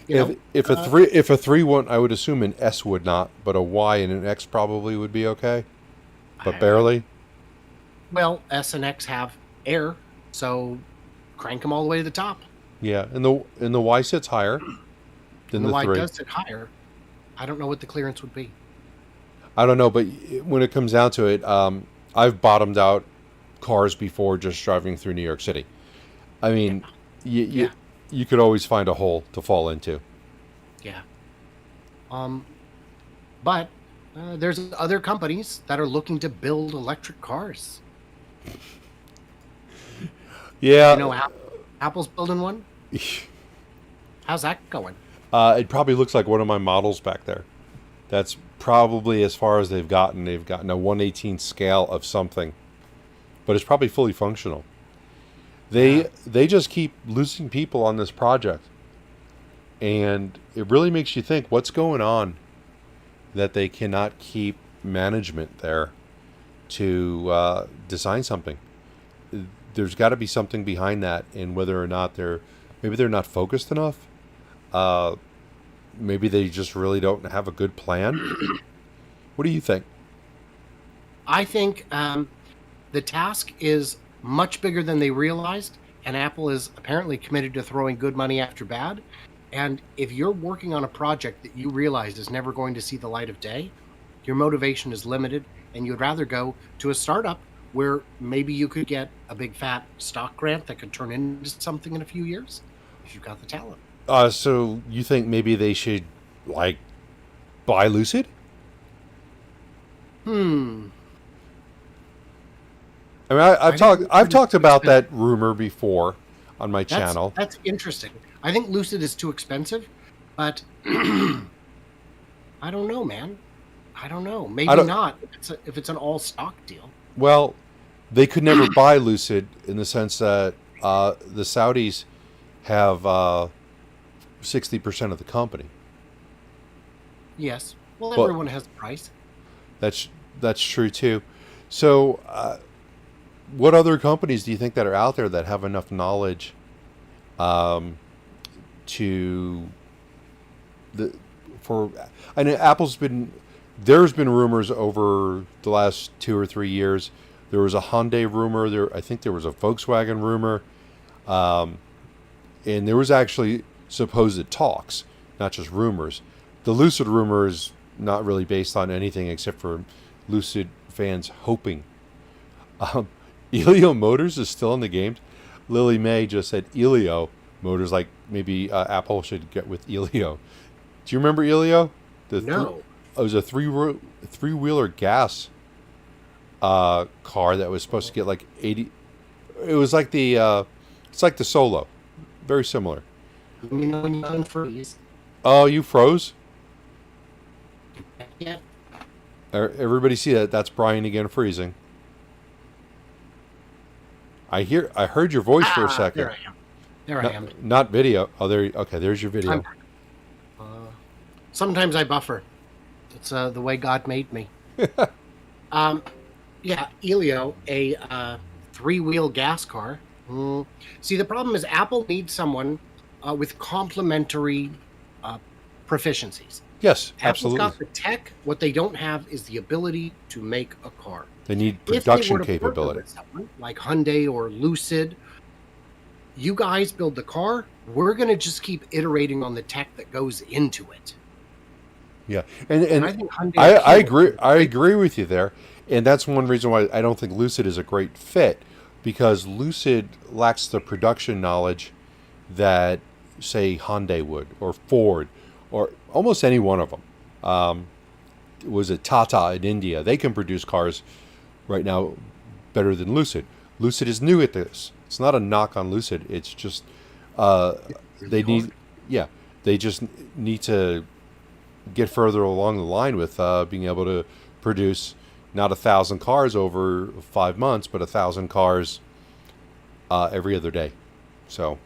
If a 3 won't, I would assume an S would not, but a Y and an X probably would be okay, but barely. Well, S and X have air, so crank them all the way to the top. Yeah, and the Y sits higher than And the the Y 3. does sit higher. I don't know what the clearance would be. I don't know, but when it comes down to it, I've bottomed out cars before just driving through New York City. I mean, Yeah. you could always find a hole to fall into. Yeah. But there's other companies that are looking to build electric cars. Yeah. Apple's building one. How's that going? It probably looks like one of my models back there. That's probably as far as they've gotten. They've gotten a 1/18 scale of something, but it's probably fully functional. They just keep losing people on this project, and it really makes you think, what's going on that they cannot keep management there to design something. There's got to be something behind that, and whether or not maybe they're not focused enough. Maybe they just really don't have a good plan. What do you think? I think the task is much bigger than they realized, and Apple is apparently committed to throwing good money after bad. And if you're working on a project that you realize is never going to see the light of day, your motivation is limited, and you'd rather go to a startup where maybe you could get a big fat stock grant that could turn into something in a few years if you've got the talent. So you think maybe they should like buy Lucid? Hmm. I mean, I think I've Lucid is talked too about expensive. that rumor before on my channel. That's interesting. I think Lucid is too expensive, but I don't know, man. I don't know. I Maybe don't. not if it's an all stock deal. Well, they could never buy Lucid in the sense that the Saudis have 60% of the company. Yes. Well, But everyone has a price. that's that's true too. So, what other companies do you think that are out there that have enough knowledge um, to the for? I know Apple's been there's been rumors over the last 2 or 3 years. There was a Hyundai rumor. I think there was a Volkswagen rumor, um, and there was actually supposed talks, not just rumors. The Lucid rumor is not really based on anything except for Lucid fans hoping. Um, Elio Motors is still in the game. Lily May just said Elio Motors, like maybe Apple should get with Elio. Do you remember Elio? No. It was a three-wheeler gas car that was supposed to get like 80. It was like it's like the Solo, very similar. Let me know when you unfreeze. Oh, you froze. Yeah. Everybody see that? That's Brian again freezing. I heard your voice for a second. There I am. There I am. Not video. Oh, there. Okay, there's your video. Uh, sometimes I buffer. It's the way God made me. Yeah, Elio, a three-wheel gas car. See, the problem is Apple needs someone with complementary proficiencies. Yes, Apple's absolutely. got the tech. What they don't have is the ability to make a car. They need If they production were to partner capability. with someone like Hyundai or Lucid, you guys build the car. We're going to just keep iterating on the tech that goes into it. Yeah, And and I think Hyundai. I appeals agree. to I it. agree with you there, and that's one reason why I don't think Lucid is a great fit, because Lucid lacks the production knowledge that, say, Hyundai would, or Ford, or almost any one of them. Was it Tata in India? They can produce cars right now better than Lucid. Lucid is new at this. It's not a knock on Lucid. It's just they need, yeah, they just need to get further along the line with being able to produce not 1,000 cars over 5 months, but 1,000 cars every other day. So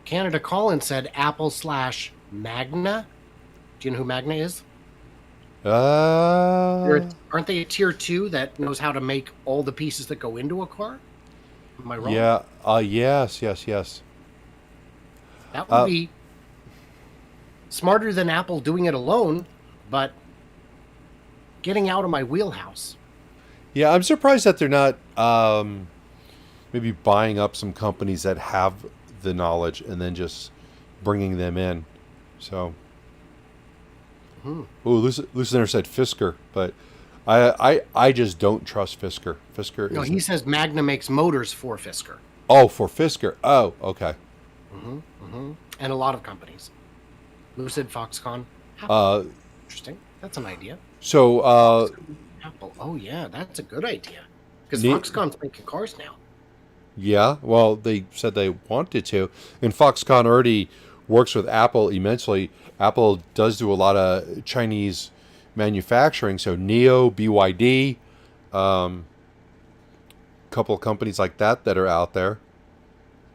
Canada Collins said Apple/Magna. Do you know who Magna is? Aren't they a tier 2 that knows how to make all the pieces that go into a car? Am I wrong? yeah, yes. That would be smarter than Apple doing it alone, but getting out of my wheelhouse. Yeah, I'm surprised that they're not maybe buying up some companies that have the knowledge and then just bringing them in. So, Lucidaire said Fisker, but I just don't trust Fisker. Fisker No, is he says Magna makes motors for Fisker. for Fisker. Oh, okay. And a lot of companies. Lucid, Foxconn. Uh, Interesting. That's an idea. so Apple. Oh, yeah, that's a good idea. Because Ne- Foxconn's making cars now. yeah, well, they said they wanted to, and Foxconn already works with Apple immensely. Apple does do a lot of Chinese manufacturing, so Neo, BYD, couple of companies like that are out there.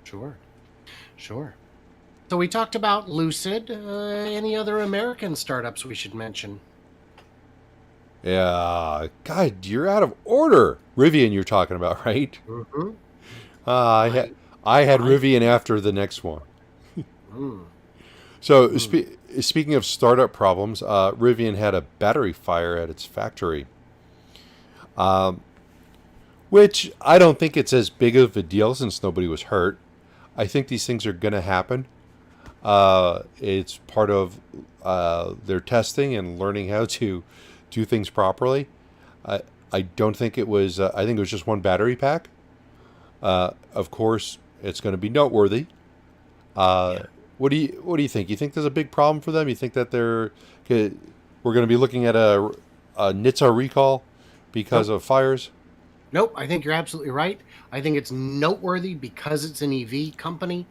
Sure. So we talked about Lucid. Any other American startups we should mention? Yeah, God, you're out of order. Rivian, you're talking about, right? Mm-hmm. I had Rivian after the next one. So speaking of startup problems, Rivian had a battery fire at its factory, which I don't think it's as big of a deal since nobody was hurt. I think these things are going to happen. It's part of their testing and learning how to do things properly. I don't think it was. I think it was just one battery pack. Of course, it's going to be noteworthy. Yeah. What do you think? You think there's a big problem for them? You think that we're going to be looking at a NHTSA recall because Nope. of fires? Nope. I think you're absolutely right. I think it's noteworthy because it's an EV company,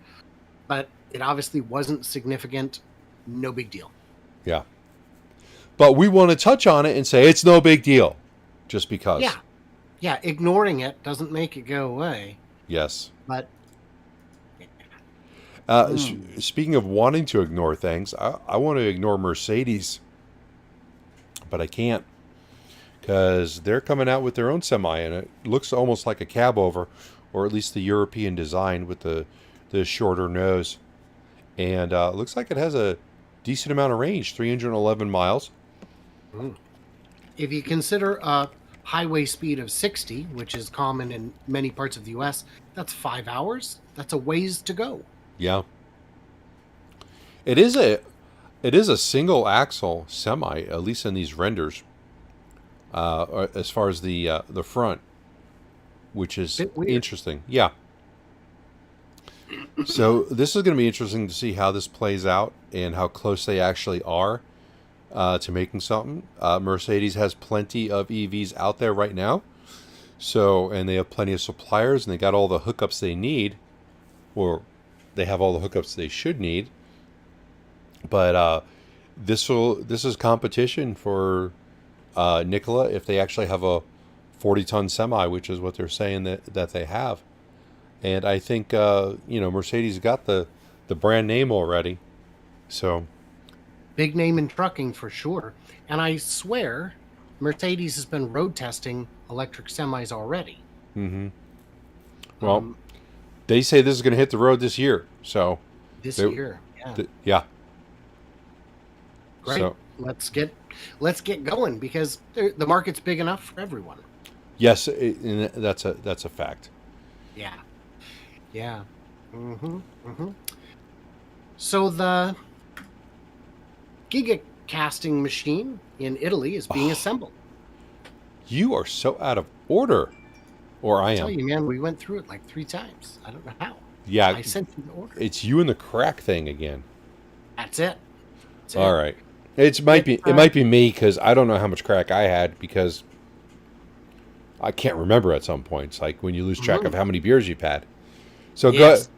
but it obviously wasn't significant. No big deal. Yeah. But we want to touch on it and say it's no big deal, just because. Yeah. Yeah. Ignoring it doesn't make it go away. Yes. But Speaking of wanting to ignore things, I want to ignore Mercedes, but I can't because they're coming out with their own semi, and it looks almost like a cab over, or at least the European design with the shorter nose, and it looks like it has a decent amount of range, 311 miles. if you consider a highway speed of 60, which is common in many parts of the US, that's 5 hours. That's a ways to go. Yeah, it is a single axle semi, at least in these renders. As far as the front, which is Bit weird. interesting. Yeah. So this is going to be interesting to see how this plays out and how close they actually are to making something. Mercedes has plenty of EVs out there right now. So, and they have plenty of suppliers, and they got all the hookups they need, or they have all the hookups they should need. But this is competition for Nikola if they actually have a 40-ton semi, which is what they're saying that they have. And I think Mercedes got the brand name already, so Big name in trucking for sure. And I swear Mercedes has been road testing electric semis already. well, they say this is going to hit the road this year. So This they- year. Yeah. yeah. Great. So Let's get going because the market's big enough for everyone. yes, and that's a fact. Yeah. Yeah. So the Giga casting machine in Italy is being assembled. You are so out of order, or I I tell am. you, man, we went through it like 3 times. I don't know how. Yeah, I sent you the order. it's you and the crack thing again. That's it. That's All it. right. It might be me because I don't know how much crack I had because I can't remember at some points. Like when you lose track of how many beers you've had. So Yes.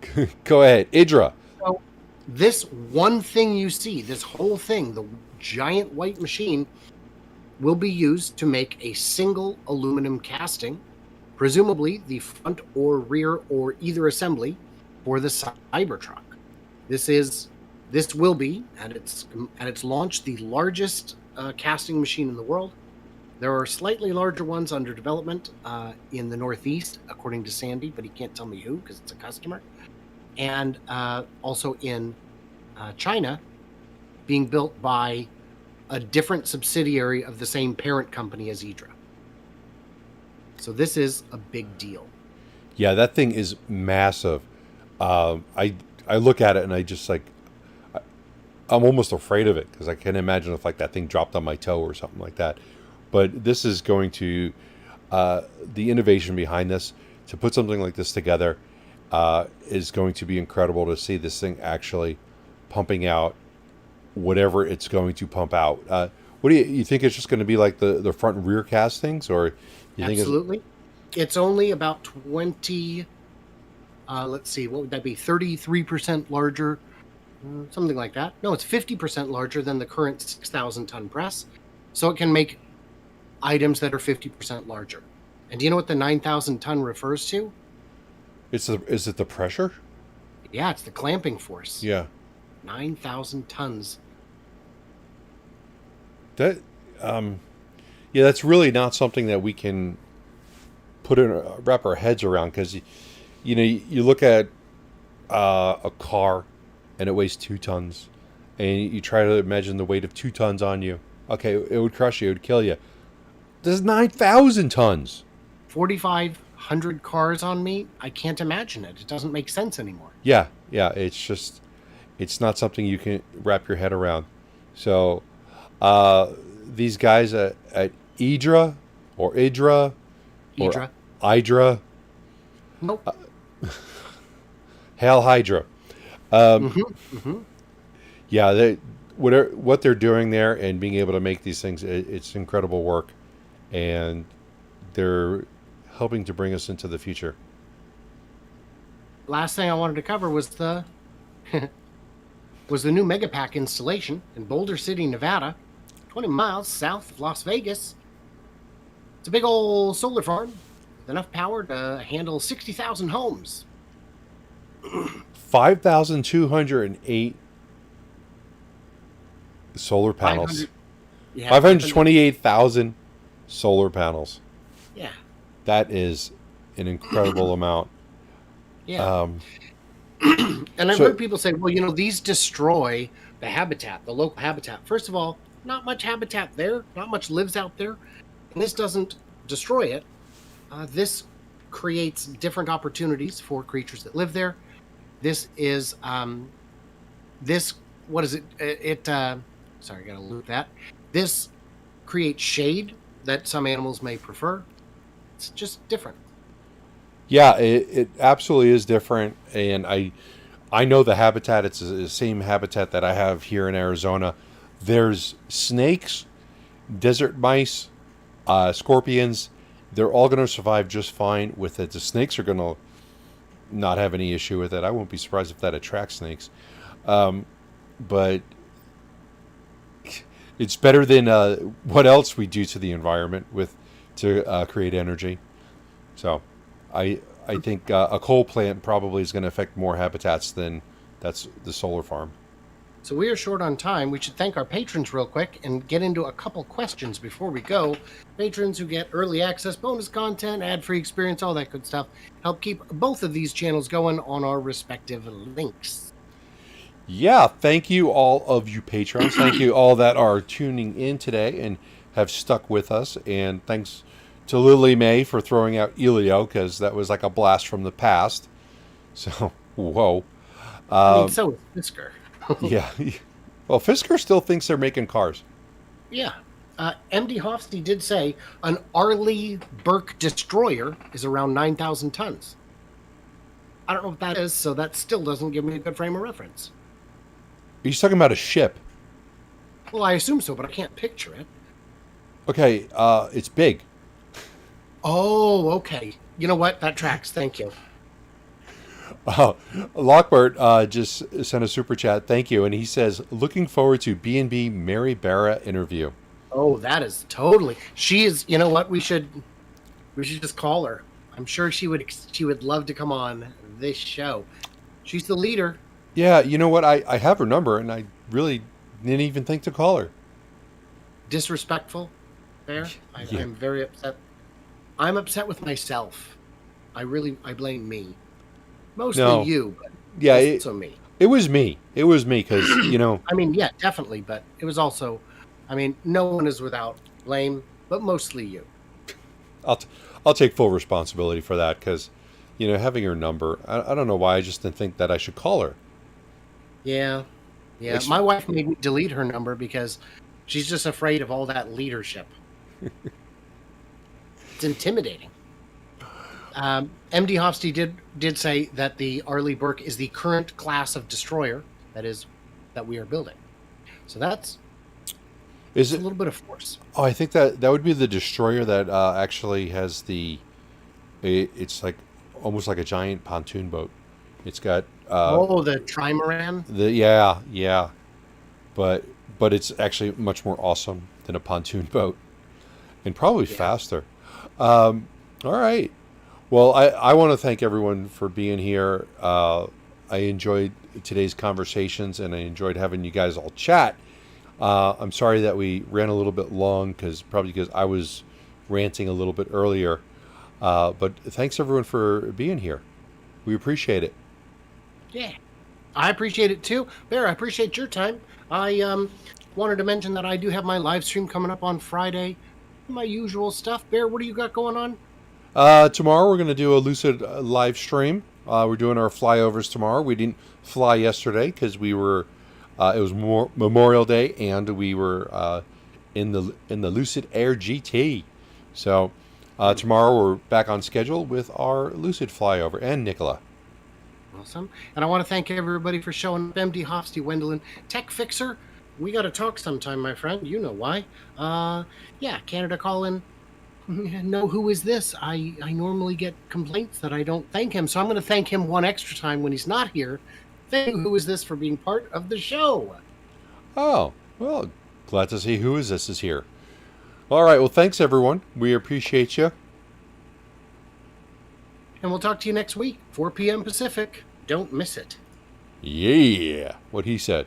go ahead, Idra. So this one thing you see, this whole thing, the giant white machine, will be used to make a single aluminum casting, presumably the front or rear or either assembly for the Cybertruck. This will be at its launch the largest casting machine in the world. There are slightly larger ones under development in the Northeast, according to Sandy, but he can't tell me who because it's a customer. And also in China, being built by a different subsidiary of the same parent company as Idra. So this is a big deal. Yeah, that thing is massive. I look at it and I just like I'm almost afraid of it because I can imagine if like that thing dropped on my toe or something like that. But this is going to the innovation behind this to put something like this together is going to be incredible to see this thing actually pumping out whatever it's going to pump out. What do you think? It's just going to be like the front and rear castings, or you think Absolutely. It's only about 20. Let's see, what would that be? 33% larger, something like that. No, it's 50% larger than the current 6,000-ton press. So it can make items that are 50% larger. And do you know what the 9,000-ton refers to? is it the pressure? Yeah, it's the clamping force. Yeah. 9,000 tons. That yeah, that's really not something that we can wrap our heads around because you look at a car and it weighs 2 tons and you try to imagine the weight of 2 tons on you. Okay, it would crush you, it would kill you. This is 9,000 tons. 4,500 cars on me. I can't imagine it. It doesn't make sense anymore. Yeah, it's not something you can wrap your head around. So these guys at Idra or Idra, or Idra. Idra. Nope. Hail Hydra. Yeah, what they're doing there and being able to make these things, it's incredible work, and they're helping to bring us into the future. Last thing I wanted to cover was the was the new Megapack installation in Boulder City, Nevada, 20 miles south of Las Vegas. It's a big old solar farm with enough power to handle 60,000 homes. 5,208 solar panels. 528,000 solar panels. Yeah. That is an incredible amount. Yeah. And I've heard people say, well, these destroy the habitat, the local habitat. First of all, not much habitat there. Not much lives out there. And this doesn't destroy it. This creates different opportunities for creatures that live there. This is, what is it? Sorry, I got to loop that. This creates shade that some animals may prefer. It's just different. Yeah, it absolutely is different. And I know the habitat, it's the same habitat that I have here in Arizona. There's snakes, desert mice, scorpions. They're all going to survive just fine with it. The snakes are going to not have any issue with it. I won't be surprised if that attracts snakes. But it's better than what else we do to the environment to create energy. So I think a coal plant probably is going to affect more habitats than that's the solar farm. So we are short on time. We should thank our patrons real quick and get into a couple questions before we go. Patrons who get early access, bonus content, ad-free experience, all that good stuff. Help keep both of these channels going on our respective links. Yeah, thank you all of you patrons. Thank you all that are tuning in today and have stuck with us. And thanks to Lily May for throwing out Elio, because that was like a blast from the past. So, whoa. So is Fisker. Yeah. Well, Fisker still thinks they're making cars. Yeah. MD Hofsty did say an Arleigh Burke destroyer is around 9,000 tons. I don't know what that is, so that still doesn't give me a good frame of reference. Are you talking about a ship? Well, I assume so, but I can't picture it. Okay, it's big. Oh, okay. You know what? That tracks. Thank you. Lockbert just sent a super chat. Thank you. And he says, looking forward to BnB Mary Barra interview. Oh, that is totally. She is, you know what? We should just call her. I'm sure she would love to come on this show. She's the leader. Yeah, you know what? I have her number, and I really didn't even think to call her. Disrespectful. Fair. Yeah. I'm very upset. I'm upset with myself. I blame me. Mostly you, but also me. It was me. It was me because, I mean, yeah, definitely, but it was also, no one is without blame, but mostly you. I'll take full responsibility for that because, having her number, I don't know why I just didn't think that I should call her. Yeah. Yeah. My wife made me delete her number because she's just afraid of all that leadership. It's intimidating. MD Hofsty did say that the Arleigh Burke is the current class of destroyer that we are building. So that's a little bit of force. Oh, I think that would be the destroyer that actually has it's like almost like a giant pontoon boat. It's got the trimaran. Yeah, but it's actually much more awesome than a pontoon boat, and probably faster. All right. Well, I want to thank everyone for being here. I enjoyed today's conversations, and I enjoyed having you guys all chat. I'm sorry that we ran a little bit long, probably because I was ranting a little bit earlier. But thanks, everyone, for being here. We appreciate it. Yeah, I appreciate it, too. Bear, I appreciate your time. I wanted to mention that I do have my live stream coming up on Friday. My usual stuff. Bear, what do you got going on? Tomorrow we're going to do a Lucid live stream. We're doing our flyovers tomorrow. We didn't fly yesterday because we were. It was Memorial Day, and we were in the Lucid Air GT, So tomorrow we're back on schedule with our Lucid flyover and Nicola. Awesome. And I want to thank everybody for showing up. MD Hofsty Wendelin, Tech Fixer. We got to talk sometime, my friend. You know why. Yeah, Canada Calling. No, who is this? I normally get complaints that I don't thank him, so I'm going to thank him one extra time when he's not here. Thank you, who is this, for being part of the show. Oh, well, glad to see who is this is here. All right, well, thanks, everyone. We appreciate you. And we'll talk to you next week, 4 p.m. Pacific. Don't miss it. Yeah, what he said.